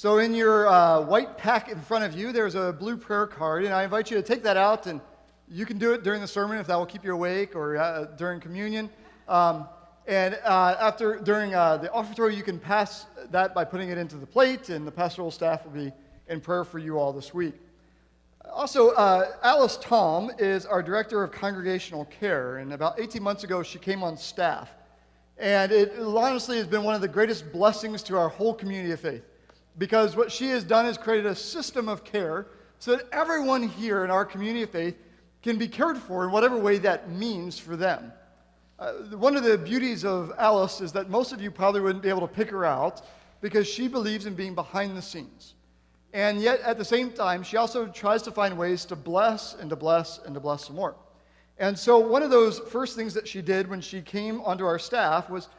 So in your white pack in front of you, there's a blue prayer card, and I invite you to take that out, and you can do it during the sermon if that will keep you awake, or during communion. During the offertory, you can pass that by putting it into the plate, and the pastoral staff will be in prayer for you all this week. Also, Alice Tom is our Director of Congregational Care, and about 18 months ago, she came on staff. And it honestly has been one of the greatest blessings to our whole community of faith, because what she has done is created a system of care so that everyone here in our community of faith can be cared for in whatever way that means for them. One of the beauties of Alice is that most of you probably wouldn't be able to pick her out because she believes in being behind the scenes. And yet, at the same time, she also tries to find ways to bless and to bless and to bless some more. And so one of those first things that she did when she came onto our staff was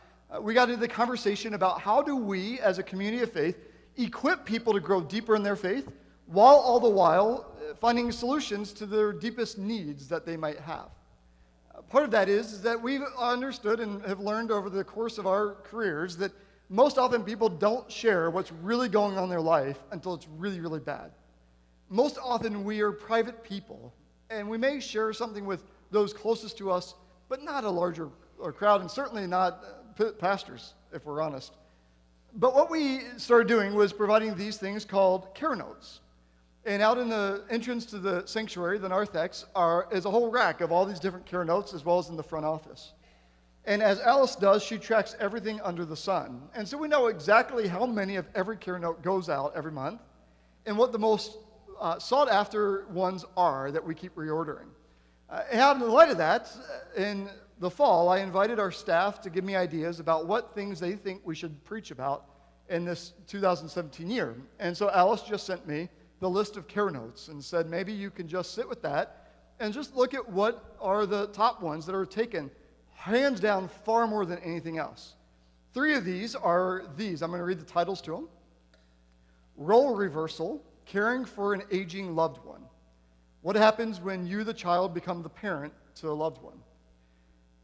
we got into the conversation about how do we, as a community of faith, equip people to grow deeper in their faith, while all the while finding solutions to their deepest needs that they might have. Part of that is that we've understood and have learned over the course of our careers that most often people don't share what's really going on in their life until it's really, really bad. Most often we are private people, and we may share something with those closest to us, but not a larger crowd, and certainly not pastors, if we're honest. But what we started doing was providing these things called care notes. And out in the entrance to the sanctuary, the narthex, is a whole rack of all these different care notes, as well as in the front office. And as Alice does, she tracks everything under the sun. And so we know exactly how many of every care note goes out every month, and what the most sought-after ones are that we keep reordering. And in light of that, in the fall, I invited our staff to give me ideas about what things they think we should preach about in this 2017 year. And so Alice just sent me the list of care notes and said, maybe you can just sit with that and just look at what are the top ones that are taken, hands down, far more than anything else. 3 of these are these. I'm going to read the titles to them. Role reversal, caring for an aging loved one. What happens when you, the child, become the parent to a loved one?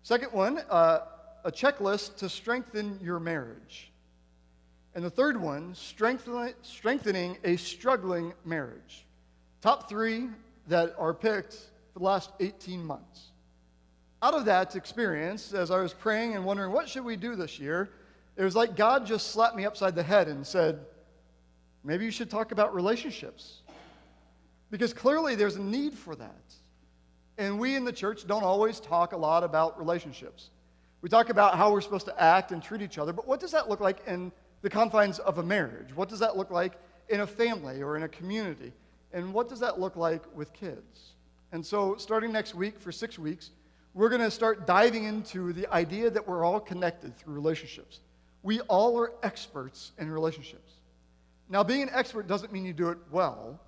Second one, a checklist to strengthen your marriage. And the third one, strengthening a struggling marriage. Top 3 that are picked for the last 18 months. Out of that experience, as I was praying and wondering, what should we do this year? It was like God just slapped me upside the head and said, maybe you should talk about relationships. Because clearly there's a need for that. And we in the church don't always talk a lot about relationships. We talk about how we're supposed to act and treat each other, but what does that look like in the confines of a marriage? What does that look like in a family or in a community? And what does that look like with kids? And so starting next week for 6 weeks, we're going to start diving into the idea that we're all connected through relationships. We all are experts in relationships. Now, being an expert doesn't mean you do it well,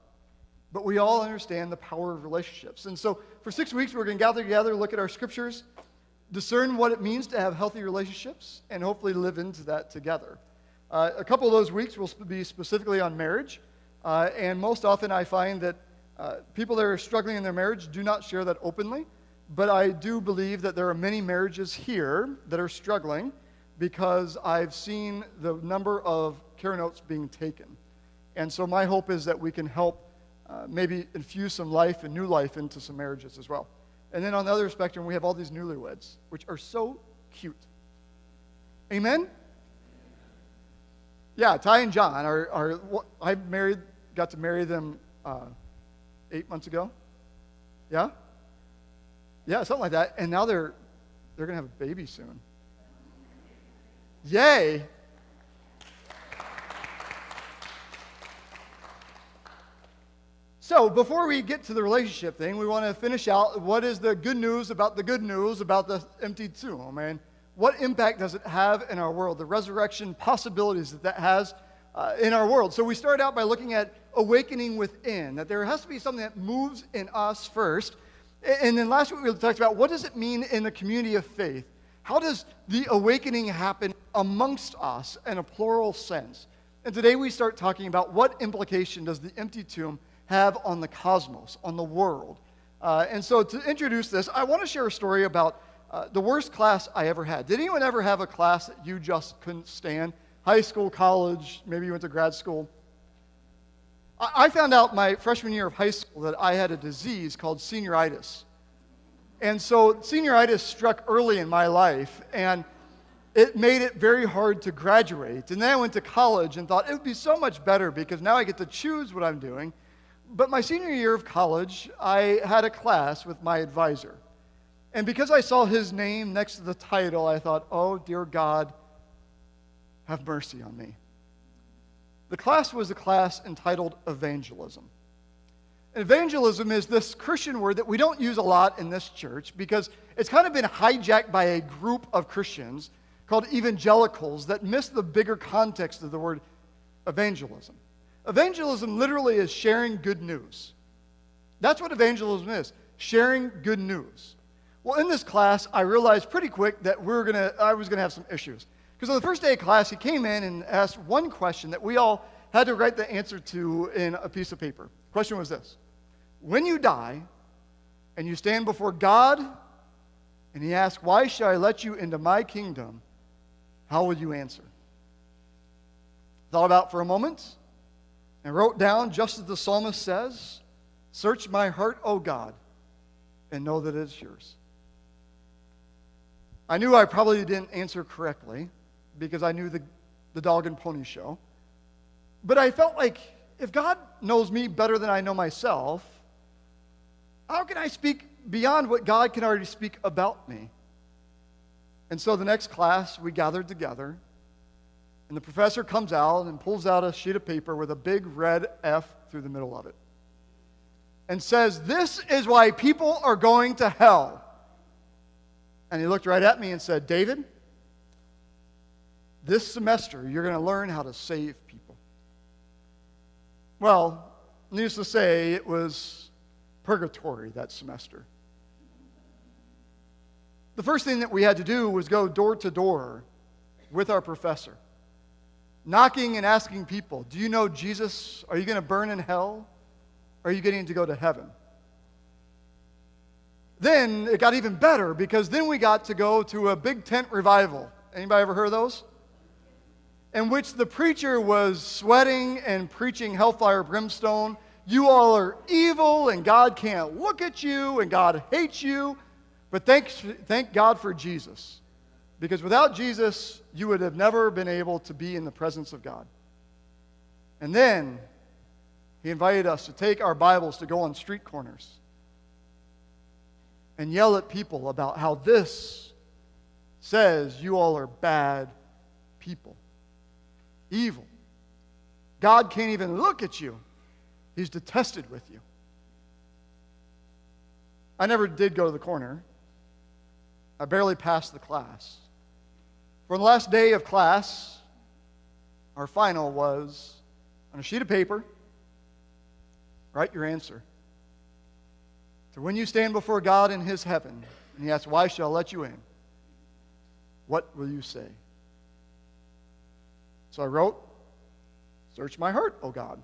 but we all understand the power of relationships. And so for 6 weeks, we're going to gather together, look at our scriptures, discern what it means to have healthy relationships, and hopefully live into that together. A couple of those weeks will be specifically on marriage. And most often I find that people that are struggling in their marriage do not share that openly. But I do believe that there are many marriages here that are struggling because I've seen the number of care notes being taken. And so my hope is that we can help maybe infuse some life and new life into some marriages as well. And then on the other spectrum, we have all these newlyweds, which are so cute. Amen? Yeah, Ty and John I got to marry them 8 months ago. Yeah? Yeah, something like that. And now they're going to have a baby soon. Yay! So before we get to the relationship thing, we want to finish out what is the good news about the empty tomb, and what impact does it have in our world, the resurrection possibilities that has in our world. So we start out by looking at awakening within, that there has to be something that moves in us first. And then last week we talked about what does it mean in the community of faith? How does the awakening happen amongst us in a plural sense? And today we start talking about what implication does the empty tomb have on the cosmos, on the world. And so to introduce this, I want to share a story about the worst class I ever had. Did anyone ever have a class that you just couldn't stand? High school, college, maybe you went to grad school. I found out my freshman year of high school that I had a disease called senioritis. And so senioritis struck early in my life, and it made it very hard to graduate. And then I went to college and thought it would be so much better because now I get to choose what I'm doing. But my senior year of college, I had a class with my advisor. And because I saw his name next to the title, I thought, oh, dear God, have mercy on me. The class was a class entitled Evangelism. Evangelism is this Christian word that we don't use a lot in this church because it's kind of been hijacked by a group of Christians called evangelicals that miss the bigger context of the word evangelism. Evangelism literally is sharing good news. That's what evangelism is, sharing good news. Well, in this class, I realized pretty quick that I was going to have some issues. Because on the first day of class, he came in and asked one question that we all had to write the answer to in a piece of paper. The question was this: when you die and you stand before God and he asks, why shall I let you into my kingdom, how will you answer? Thought about it for a moment and wrote down, just as the psalmist says, search my heart, O God, and know that it is yours. I knew I probably didn't answer correctly because I knew the dog and pony show. But I felt like if God knows me better than I know myself, how can I speak beyond what God can already speak about me? And so the next class, we gathered together, and the professor comes out and pulls out a sheet of paper with a big red F through the middle of it and says, this is why people are going to hell. And he looked right at me and said, David, this semester you're going to learn how to save people. Well, needless to say, it was purgatory that semester. The first thing that we had to do was go door to door with our professor, knocking and asking people, do you know Jesus? Are you going to burn in hell? Or are you getting to go to heaven? Then it got even better because then we got to go to a big tent revival. Anybody ever heard of those? In which the preacher was sweating and preaching hellfire brimstone. You all are evil and God can't look at you and God hates you. But thank God for Jesus. Because without Jesus, you would have never been able to be in the presence of God. And then he invited us to take our Bibles to go on street corners and yell at people about how this says you all are bad people, evil. God can't even look at you. He's detested with you. I never did go to the corner. I barely passed the class. For the last day of class, our final was on a sheet of paper, write your answer. So when you stand before God in his heaven, and he asks, why shall I let you in? What will you say? So I wrote, search my heart, O God,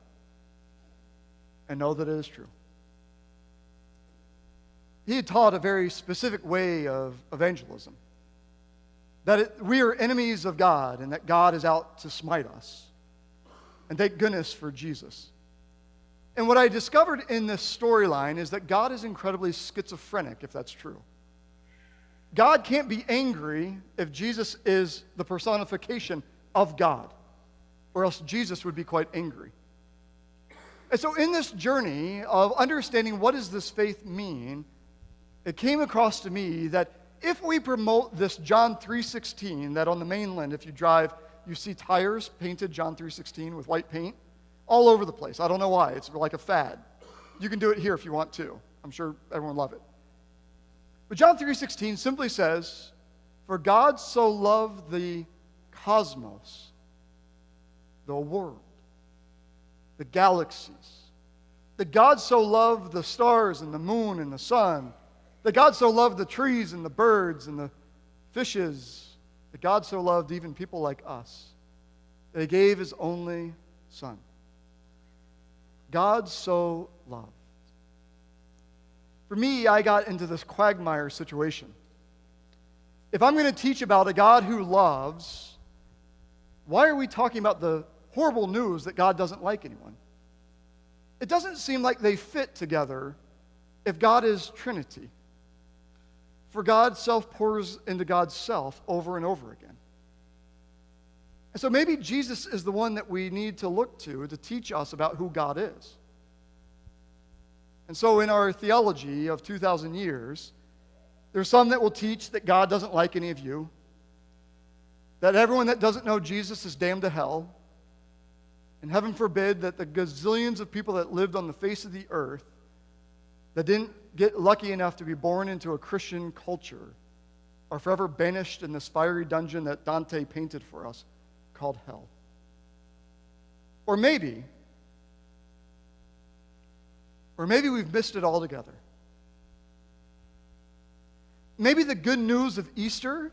and know that it is true. He had taught a very specific way of evangelism, that we are enemies of God and that God is out to smite us. And thank goodness for Jesus. And what I discovered in this storyline is that God is incredibly schizophrenic, if that's true. God can't be angry if Jesus is the personification of God, or else Jesus would be quite angry. And so in this journey of understanding what does this faith mean, it came across to me that if we promote this John 3:16, that on the mainland, if you drive, you see tires painted John 3:16 with white paint all over the place. I don't know why. It's like a fad. You can do it here if you want to. I'm sure everyone will love it. But John 3:16 simply says, for God so loved the cosmos, the world, the galaxies, that God so loved the stars and the moon and the sun, that God so loved the trees and the birds and the fishes, that God so loved even people like us, that he gave his only Son. God so loved. For me, I got into this quagmire situation. If I'm going to teach about a God who loves, why are we talking about the horrible news that God doesn't like anyone? it doesn't seem like they fit together if God is Trinity. For God's self pours into God's self over and over again. And so maybe Jesus is the one that we need to look to teach us about who God is. And so in our theology of 2,000 years, there's some that will teach that God doesn't like any of you, that everyone that doesn't know Jesus is damned to hell, and heaven forbid that the gazillions of people that lived on the face of the earth that didn't get lucky enough to be born into a Christian culture are forever banished in this fiery dungeon that Dante painted for us called hell. Or maybe we've missed it altogether. Maybe the good news of Easter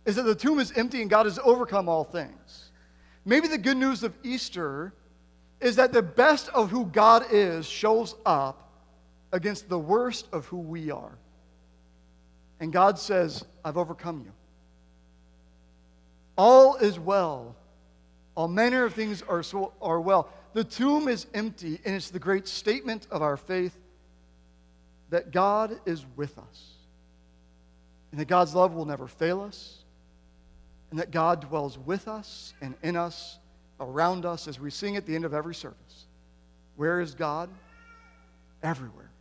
is that the tomb is empty and God has overcome all things. Maybe the good news of Easter is that the best of who God is shows up against the worst of who we are. And God says, I've overcome you. All is well. All manner of things are well. The tomb is empty, and it's the great statement of our faith that God is with us, and that God's love will never fail us, and that God dwells with us and in us, around us, as we sing at the end of every service. Where is God? Everywhere.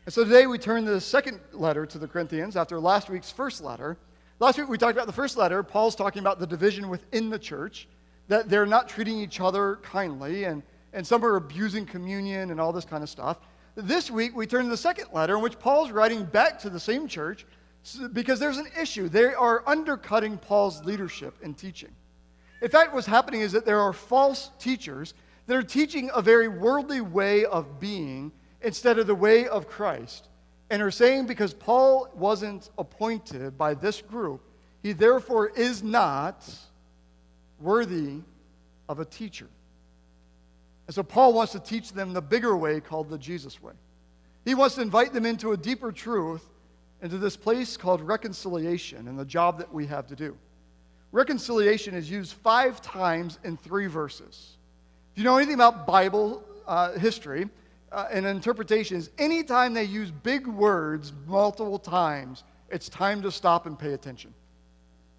And so today we turn to the second letter to the Corinthians after last week's first letter. Last week we talked about the first letter. Paul's talking about the division within the church, that they're not treating each other kindly, and some are abusing communion and all this kind of stuff. This week we turn to the second letter in which Paul's writing back to the same church because there's an issue. They are undercutting Paul's leadership and teaching. In fact, what's happening is that there are false teachers that are teaching a very worldly way of being instead of the way of Christ, and are saying because Paul wasn't appointed by this group, he therefore is not worthy of a teacher. And so Paul wants to teach them the bigger way called the Jesus way. He wants to invite them into a deeper truth, into this place called reconciliation and the job that we have to do. Reconciliation is used 5 times in 3 verses. If you know anything about Bible history and interpretations, anytime they use big words multiple times, it's time to stop and pay attention.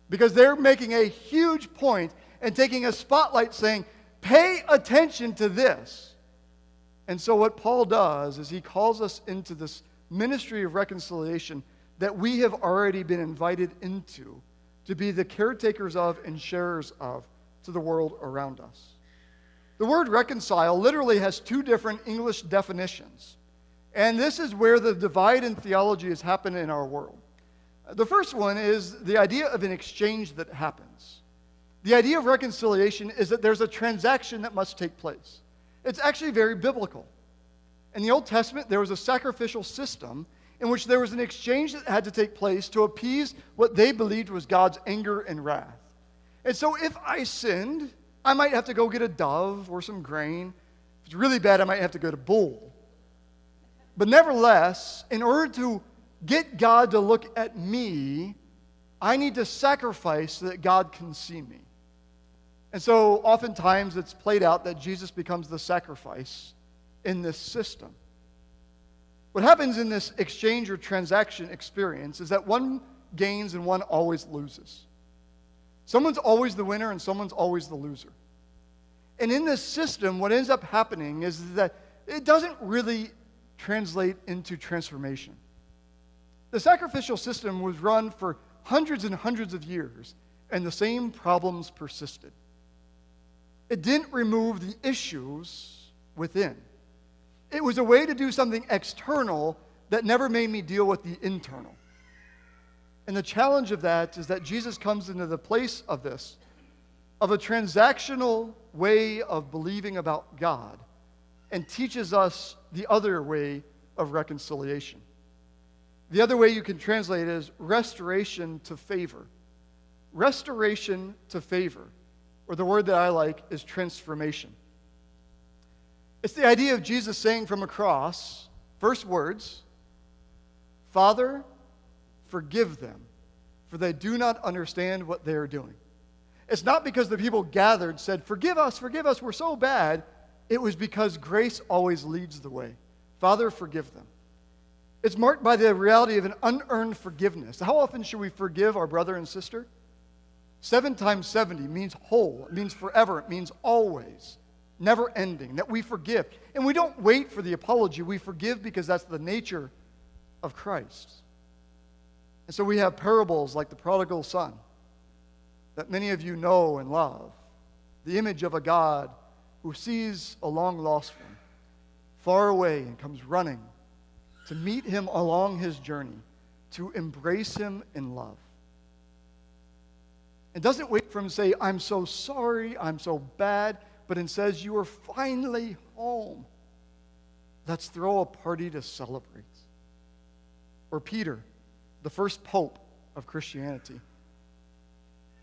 Because they're making a huge point and taking a spotlight saying, pay attention to this. And so what Paul does is he calls us into this ministry of reconciliation that we have already been invited into to be the caretakers of and sharers of to the world around us. The word reconcile literally has 2 different English definitions. And this is where the divide in theology has happened in our world. The first one is the idea of an exchange that happens. The idea of reconciliation is that there's a transaction that must take place. It's actually very biblical. In the Old Testament, there was a sacrificial system in which there was an exchange that had to take place to appease what they believed was God's anger and wrath. And so if I sinned, I might have to go get a dove or some grain. If it's really bad, I might have to go to bull. But nevertheless, in order to get God to look at me, I need to sacrifice so that God can see me. And so oftentimes it's played out that Jesus becomes the sacrifice in this system. What happens in this exchange or transaction experience is that one gains and one always loses. Someone's always the winner and someone's always the loser. And in this system, what ends up happening is that it doesn't really translate into transformation. The sacrificial system was run for hundreds and hundreds of years, and the same problems persisted. It didn't remove the issues within. It was a way to do something external that never made me deal with the internal. And the challenge of that is that Jesus comes into the place of this, of a transactional way of believing about God, and teaches us the other way of reconciliation. The other way you can translate it is restoration to favor. Restoration to favor, or the word that I like is transformation. It's the idea of Jesus saying from a cross, first words, Father, forgive them, for they do not understand what they are doing. It's not because the people gathered said, forgive us, we're so bad. It was because grace always leads the way. Father, forgive them. It's marked by the reality of an unearned forgiveness. How often should we forgive our brother and sister? 7 times 70 means whole. It means forever. It means always. Never ending. That we forgive. And we don't wait for the apology. We forgive because that's the nature of Christ. And so we have parables like the prodigal son that many of you know and love. The image of a God who sees a long lost one far away and comes running to meet him along his journey, to embrace him in love. And doesn't wait for him to say, I'm so sorry, I'm so bad, but instead says, you are finally home. Let's throw a party to celebrate. Or Peter, the first pope of Christianity.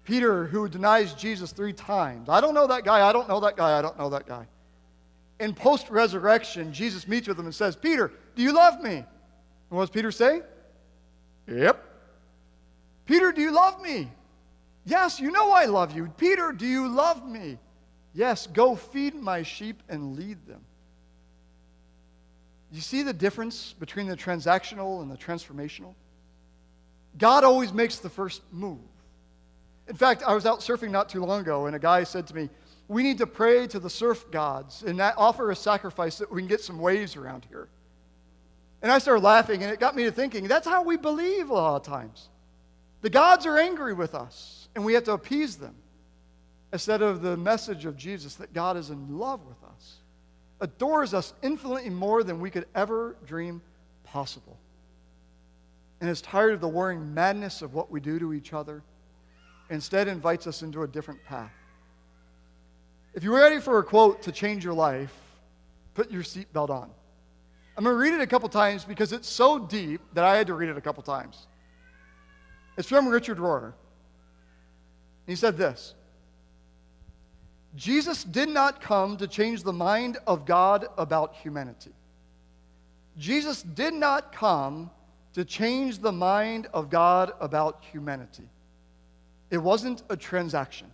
Peter, who denies Jesus 3 times. I don't know that guy, I don't know that guy, I don't know that guy. In post-resurrection, Jesus meets with him and says, Peter, do you love me? And what does Peter say? Yep. Peter, do you love me? Yes, you know I love you. Peter, do you love me? Yes, go feed my sheep and lead them. You see the difference between the transactional and the transformational? God always makes the first move. In fact, I was out surfing not too long ago, and a guy said to me, we need to pray to the surf gods and offer a sacrifice so that we can get some waves around here. And I started laughing, and it got me to thinking, that's how we believe a lot of times. The gods are angry with us, and we have to appease them, instead of the message of Jesus that God is in love with us, adores us infinitely more than we could ever dream possible, and is tired of the warring madness of what we do to each other, instead invites us into a different path. If you're ready for a quote to change your life, put your seatbelt on. I'm going to read it a couple times because it's so deep that I had to read it a couple times. It's from Richard Rohr. He said this: Jesus did not come to change the mind of God about humanity. Jesus did not come to change the mind of God about humanity. It wasn't a transaction.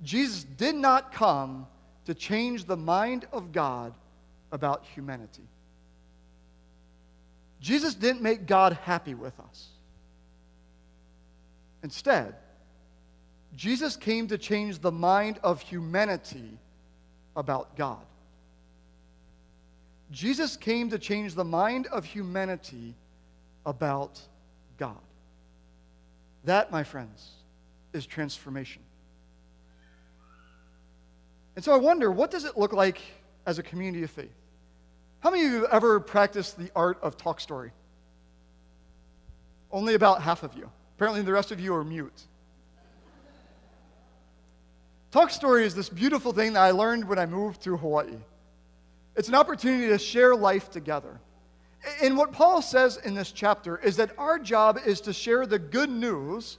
Jesus did not come to change the mind of God about humanity. Jesus didn't make God happy with us. Instead, Jesus came to change the mind of humanity about God. Jesus came to change the mind of humanity about God. That, my friends, is transformation. And so I wonder, what does it look like as a community of faith? How many of you have ever practiced the art of talk story? Only about half of you. Apparently the rest of you are mute. Talk story is this beautiful thing that I learned when I moved to Hawaii. It's an opportunity to share life together. And what Paul says in this chapter is that our job is to share the good news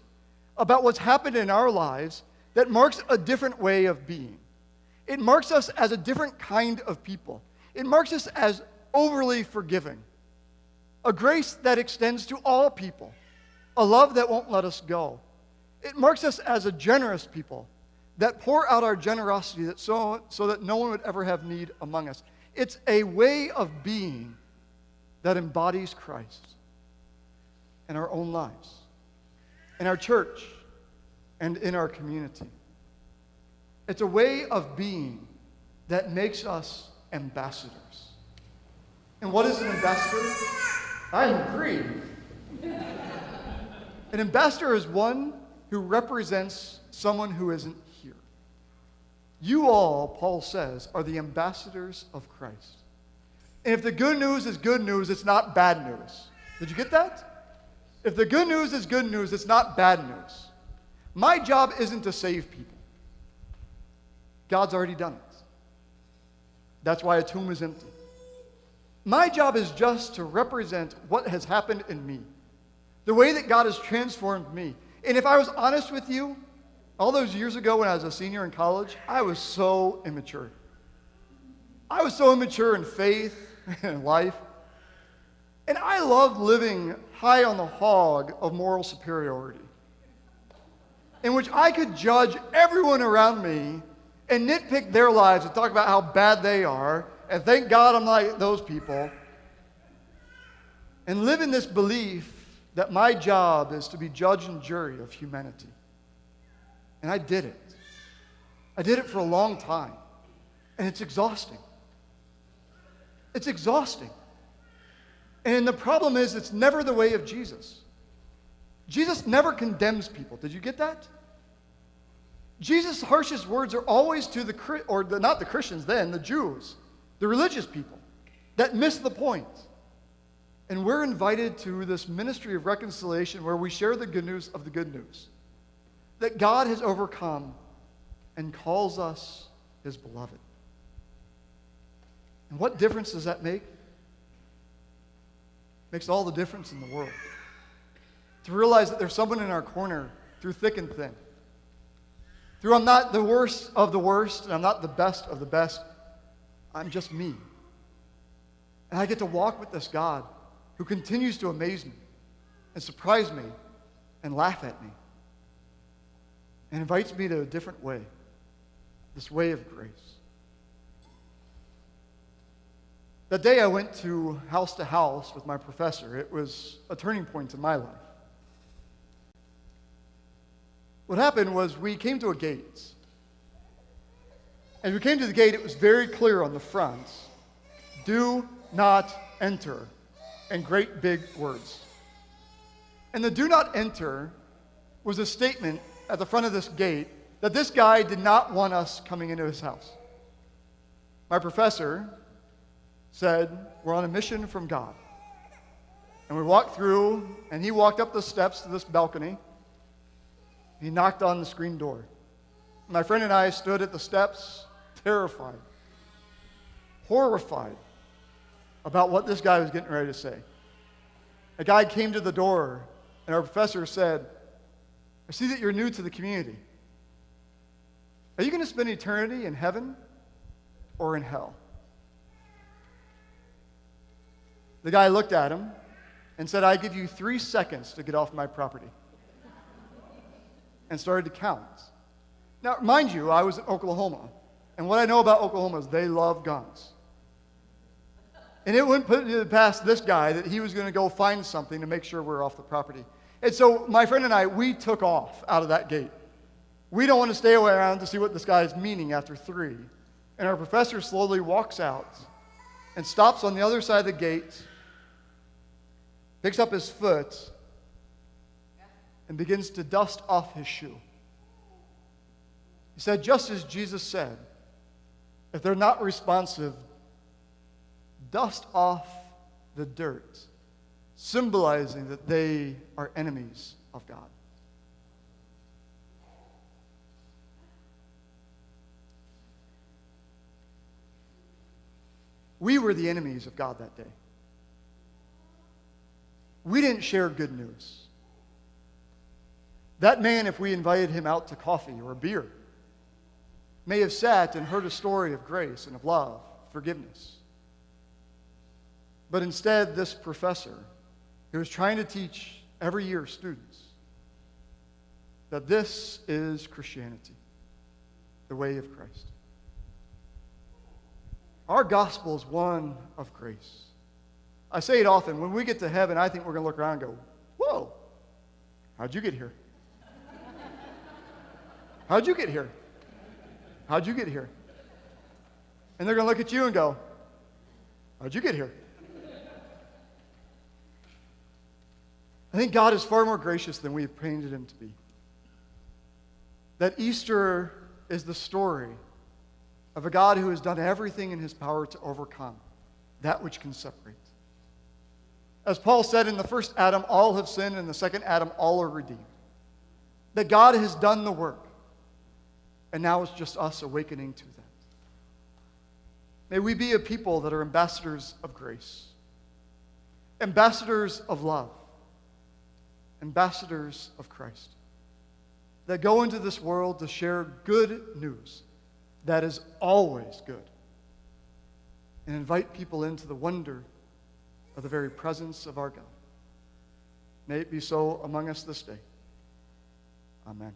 about what's happened in our lives that marks a different way of being. It marks us as a different kind of people. It marks us as overly forgiving. A grace that extends to all people. A love that won't let us go. It marks us as a generous people that pour out our generosity so that no one would ever have need among us. It's a way of being that embodies Christ in our own lives, in our church, and in our community. It's a way of being that makes us ambassadors. And what is an ambassador? I agree. An ambassador is one who represents someone who isn't here. You all, Paul says, are the ambassadors of Christ. And if the good news is good news, it's not bad news. Did you get that? If the good news is good news, it's not bad news. My job isn't to save people. God's already done it. That's why a tomb is empty. My job is just to represent what has happened in me, the way that God has transformed me. And if I was honest with you, all those years ago when I was a senior in college, I was so immature. I was so immature in faith and life. And I loved living high on the hog of moral superiority, in which I could judge everyone around me and nitpick their lives and talk about how bad they are, and thank God I'm like those people, and live in this belief that my job is to be judge and jury of humanity. And I did it. I did it for a long time. And it's exhausting. It's exhausting. And the problem is, it's never the way of Jesus. Jesus never condemns people. Did you get that? Jesus' harshest words are always to not the Christians then, the Jews, the religious people that miss the point. And we're invited to this ministry of reconciliation where we share the good news of the good news. That God has overcome and calls us his beloved. And what difference does that make? It makes all the difference in the world. To realize that there's someone in our corner through thick and thin. Through I'm not the worst of the worst and I'm not the best of the best. I'm just me. And I get to walk with this God who continues to amaze me and surprise me and laugh at me and invites me to a different way, this way of grace. That day I went to house with my professor. It was a turning point in my life. What happened was we came to a gate. As we came to the gate, it was very clear on the front, "Do not enter," in great big words. And the "do not enter" was a statement at the front of this gate that this guy did not want us coming into his house. My professor said, "We're on a mission from God." And we walked through, and he walked up the steps to this balcony. He knocked on the screen door. My friend and I stood at the steps, terrified, horrified about what this guy was getting ready to say. A guy came to the door, and our professor said, "I see that you're new to the community. Are you going to spend eternity in heaven or in hell?" The guy looked at him and said, "I give you 3 seconds to get off my property." And started to count. Now, mind you, I was in Oklahoma, and what I know about Oklahoma is they love guns. And it wouldn't put it past this guy that he was going to go find something to make sure we're off the property. And so my friend and I, we took off out of that gate. We don't want to stay around to see what this guy is meaning after 3. And our professor slowly walks out and stops on the other side of the gate, picks up his foot, and begins to dust off his shoe. He said, just as Jesus said, if they're not responsive, dust off the dirt, symbolizing that they are enemies of God. We were the enemies of God that day. We didn't share good news. That man, if we invited him out to coffee or a beer, may have sat and heard a story of grace and of love, forgiveness. But instead, this professor, who was trying to teach every year students that this is Christianity, the way of Christ. Our gospel is one of grace. I say it often. When we get to heaven, I think we're going to look around and go, "Whoa, how'd you get here? How'd you get here? How'd you get here?" And they're going to look at you and go, "How'd you get here?" I think God is far more gracious than we've painted him to be. That Easter is the story of a God who has done everything in his power to overcome that which can separate. As Paul said, in the first Adam, all have sinned, and in the second Adam, all are redeemed. That God has done the work. And now it's just us awakening to that. May we be a people that are ambassadors of grace, ambassadors of love, ambassadors of Christ, that go into this world to share good news that is always good, and invite people into the wonder of the very presence of our God. May it be so among us this day. Amen.